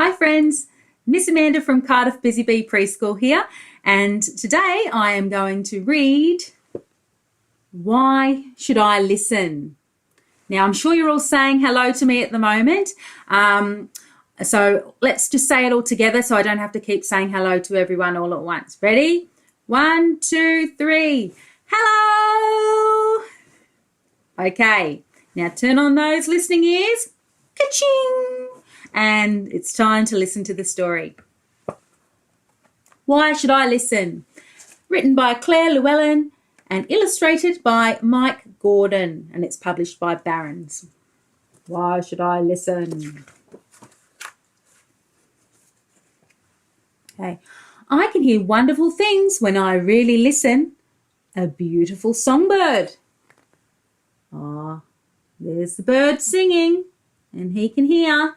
Hi friends, Miss Amanda from Cardiff Busy Bee Preschool here, and today I am going to read Why Should I Listen? Now I'm sure you're all saying hello to me at the moment, so let's just say it all together so I don't have to keep saying hello to everyone all at once. Ready? 1, 2, 3. Hello! Okay, now turn on those listening ears. Ka-ching! And it's time to listen to the story. Why Should I Listen? Written by Claire Llewellyn and illustrated by Mike Gordon, and it's published by Barron. Why should I listen? Okay. I can hear wonderful things when I really listen. A beautiful songbird. Ah, there's the bird singing, and he can hear.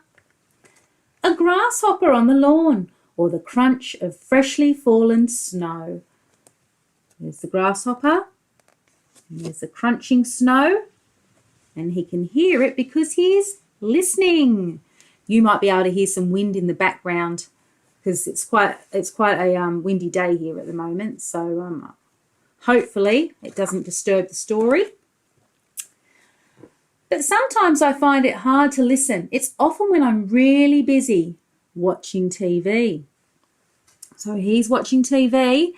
A grasshopper on the lawn, or the crunch of freshly fallen snow. There's the grasshopper, and there's the crunching snow, and he can hear it because he's listening. You might be able to hear some wind in the background because it's quite a windy day here at the moment, so hopefully it doesn't disturb the story. But sometimes I find it hard to listen. It's often when I'm really busy watching TV. So he's watching TV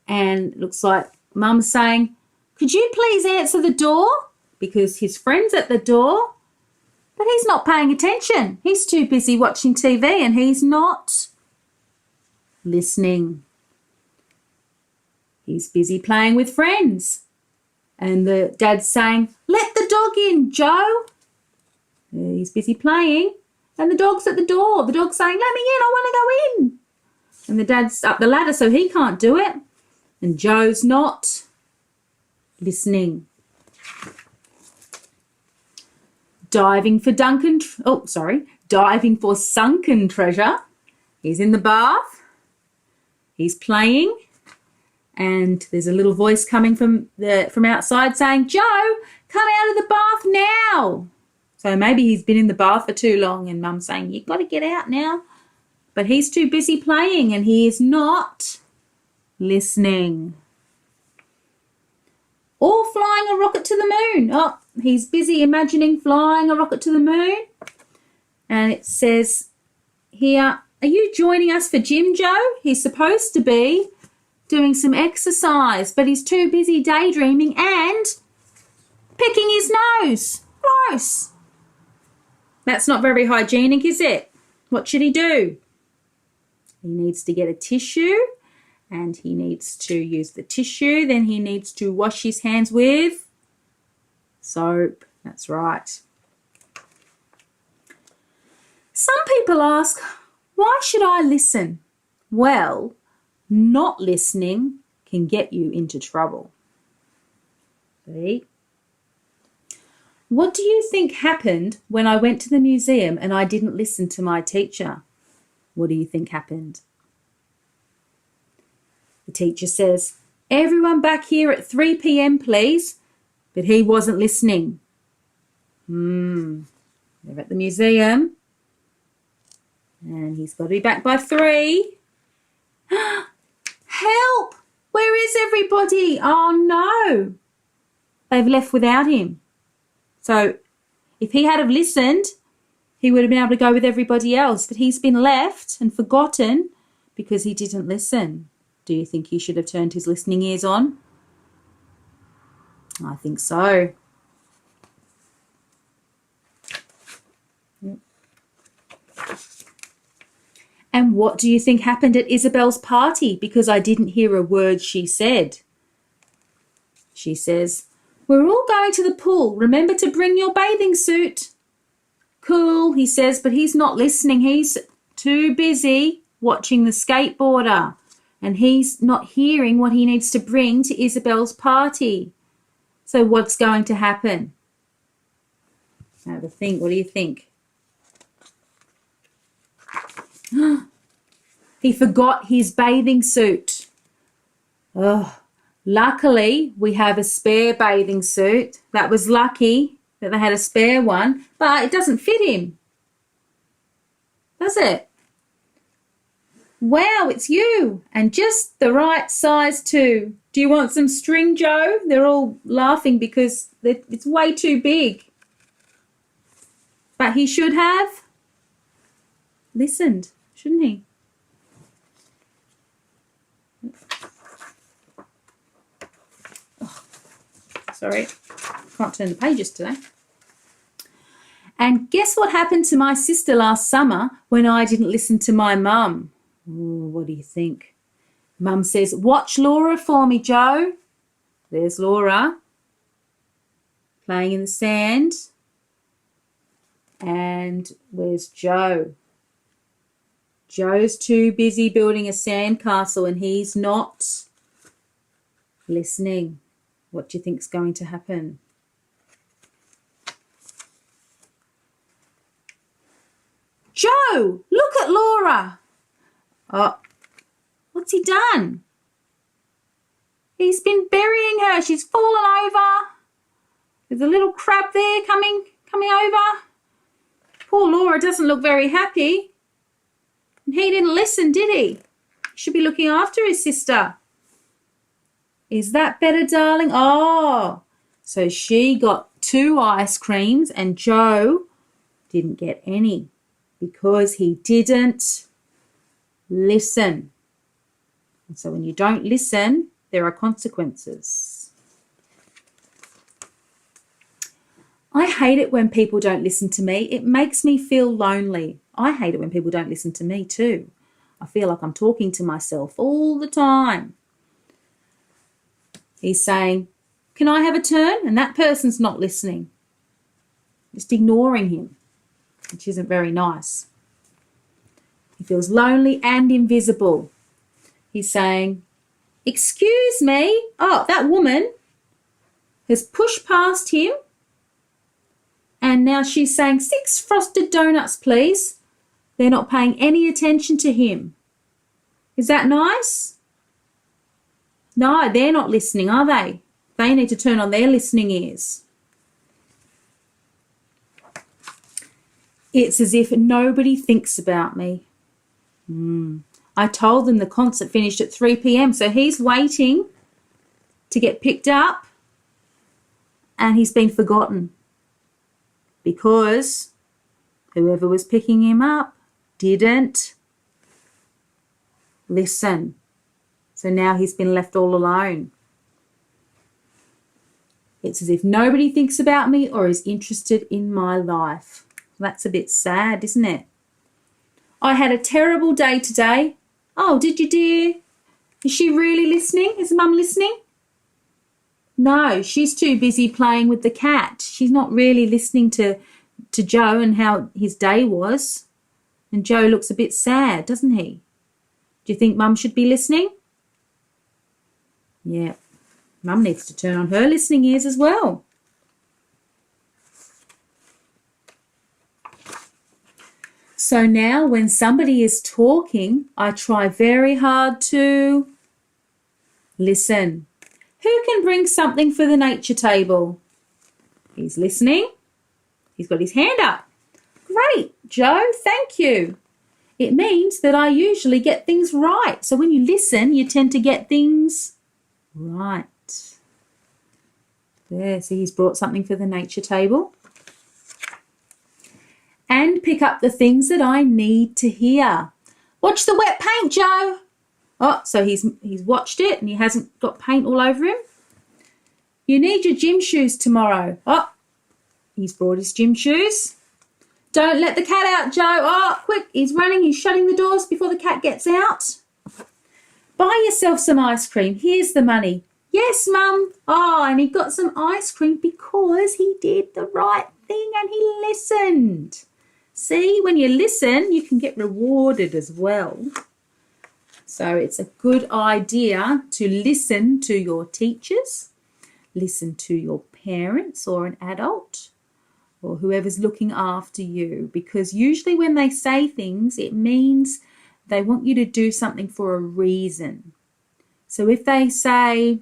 and it looks like Mum's saying, "Could you please answer the door?" Because his friend's at the door, but he's not paying attention. He's too busy watching TV and he's not listening. He's busy playing with friends. And the dad's saying, "Let the dog in, Joe." He's busy playing and the dog's at the door. The dog's saying, "Let me in, I want to go in." And the dad's up the ladder so he can't do it. And Joe's not listening. Diving for sunken treasure. He's in the bath. He's playing. And there's a little voice coming from outside saying, "Joe, come out of the bath now." So maybe he's been in the bath for too long and Mum's saying, "You've got to get out now." But he's too busy playing and he is not listening. Or flying a rocket to the moon. Oh, he's busy imagining flying a rocket to the moon. And it says here, "Are you joining us for gym, Joe?" He's supposed to be doing some exercise, but he's too busy daydreaming and picking his nose. Gross. That's not very hygienic, is it? What should he do? He needs to get a tissue and he needs to use the tissue. Then he needs to wash his hands with soap. That's right. Some people ask, why should I listen? Well, not listening can get you into trouble. See? What do you think happened when I went to the museum and I didn't listen to my teacher? What do you think happened? The teacher says, "Everyone back here at 3 p.m, please." But he wasn't listening. They're at the museum and he's got to be back by 3. Help! Where is everybody? Oh no! They've left without him. So if he had have listened, he would have been able to go with everybody else. But he's been left and forgotten because he didn't listen. Do you think he should have turned his listening ears on? I think so. And what do you think happened at Isabel's party because I didn't hear a word she said? She says, "We're all going to the pool. Remember to bring your bathing suit." Cool, he says, but he's not listening. He's too busy watching the skateboarder and he's not hearing what he needs to bring to Isabel's party. So what's going to happen? Have a think. What do you think? He forgot his bathing suit. Oh, luckily we have a spare bathing suit. That was lucky that they had a spare one, but it doesn't fit him. does it? Wow, it's you, and just the right size too. Do you want some string, Joe? They're all laughing because it's way too big. But he should have listened, shouldn't he? Oh, sorry, can't turn the pages today. And guess what happened to my sister last summer when I didn't listen to my mum? Oh, what do you think? Mum says, watch Laura for me, Joe. There's Laura playing in the sand. And where's Joe? Joe's too busy building a sandcastle and he's not listening. What do you think's going to happen? Joe, look at Laura. Oh, what's he done? He's been burying her. She's fallen over. There's a little crab there coming over. Poor Laura doesn't look very happy. And he didn't listen, did he? He should be looking after his sister. Is that better, darling? Oh, so she got 2 ice creams and Joe didn't get any because he didn't listen. And so when you don't listen, there are consequences. I hate it when people don't listen to me. It makes me feel lonely. I hate it when people don't listen to me too. I feel like I'm talking to myself all the time. He's saying, can I have a turn? And that person's not listening. Just ignoring him, which isn't very nice. He feels lonely and invisible. He's saying, excuse me. Oh, that woman has pushed past him. And now she's saying, 6 frosted donuts, please. They're not paying any attention to him. Is that nice? No, they're not listening, are they? They need to turn on their listening ears. It's as if nobody thinks about me. I told them the concert finished at 3 p.m, so he's waiting to get picked up and he's been forgotten because whoever was picking him up didn't listen. So now he's been left all alone. It's as if nobody thinks about me or is interested in my life. That's a bit sad, isn't it? I had a terrible day today. Oh, did you, dear? Is she really listening? Is Mum listening? No, she's too busy playing with the cat. She's not really listening to Joe and how his day was. And Joe looks a bit sad, doesn't he? Do you think Mum should be listening? Yeah, Mum needs to turn on her listening ears as well. So now when somebody is talking, I try very hard to listen. Who can bring something for the nature table? He's listening. He's got his hand up. Great, Joe, thank you. It means that I usually get things right. So when you listen, you tend to get things right. There, see, he's brought something for the nature table. And pick up the things that I need to hear. Watch the wet paint, Joe. Oh, so he's watched it and he hasn't got paint all over him. You need your gym shoes tomorrow. Oh, he's brought his gym shoes. Don't let the cat out, Joe. Oh, quick, he's running. He's shutting the doors before the cat gets out. Buy yourself some ice cream. Here's the money. Yes, Mum. Oh, and he got some ice cream because he did the right thing and he listened. See, when you listen, you can get rewarded as well. So it's a good idea to listen to your teachers, listen to your parents or an adult or whoever's looking after you, because usually when they say things, it means they want you to do something for a reason. So if they say,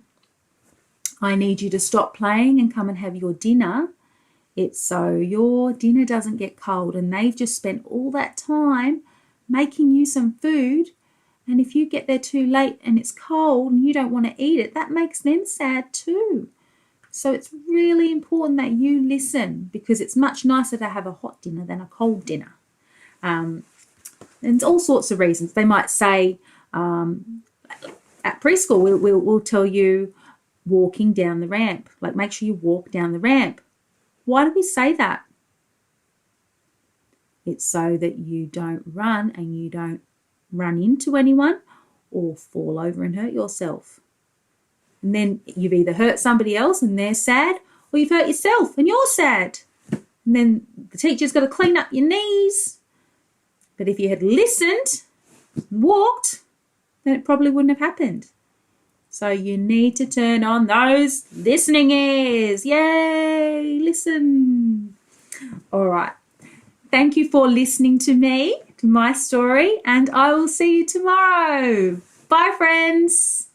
I need you to stop playing and come and have your dinner, it's so your dinner doesn't get cold and they've just spent all that time making you some food, and if you get there too late and it's cold and you don't want to eat it, that makes them sad too. So it's really important that you listen, because it's much nicer to have a hot dinner than a cold dinner. And all sorts of reasons. They might say at preschool, we'll tell you walking down the ramp, like make sure you walk down the ramp. Why do we say that? It's so that you don't run and you don't run into anyone or fall over and hurt yourself. And then you've either hurt somebody else and they're sad, or you've hurt yourself and you're sad. And then the teacher's got to clean up your knees. But if you had listened and walked, then it probably wouldn't have happened. So you need to turn on those listening ears. Yay, listen. All right. Thank you for listening to me, to my story, and I will see you tomorrow. Bye, friends.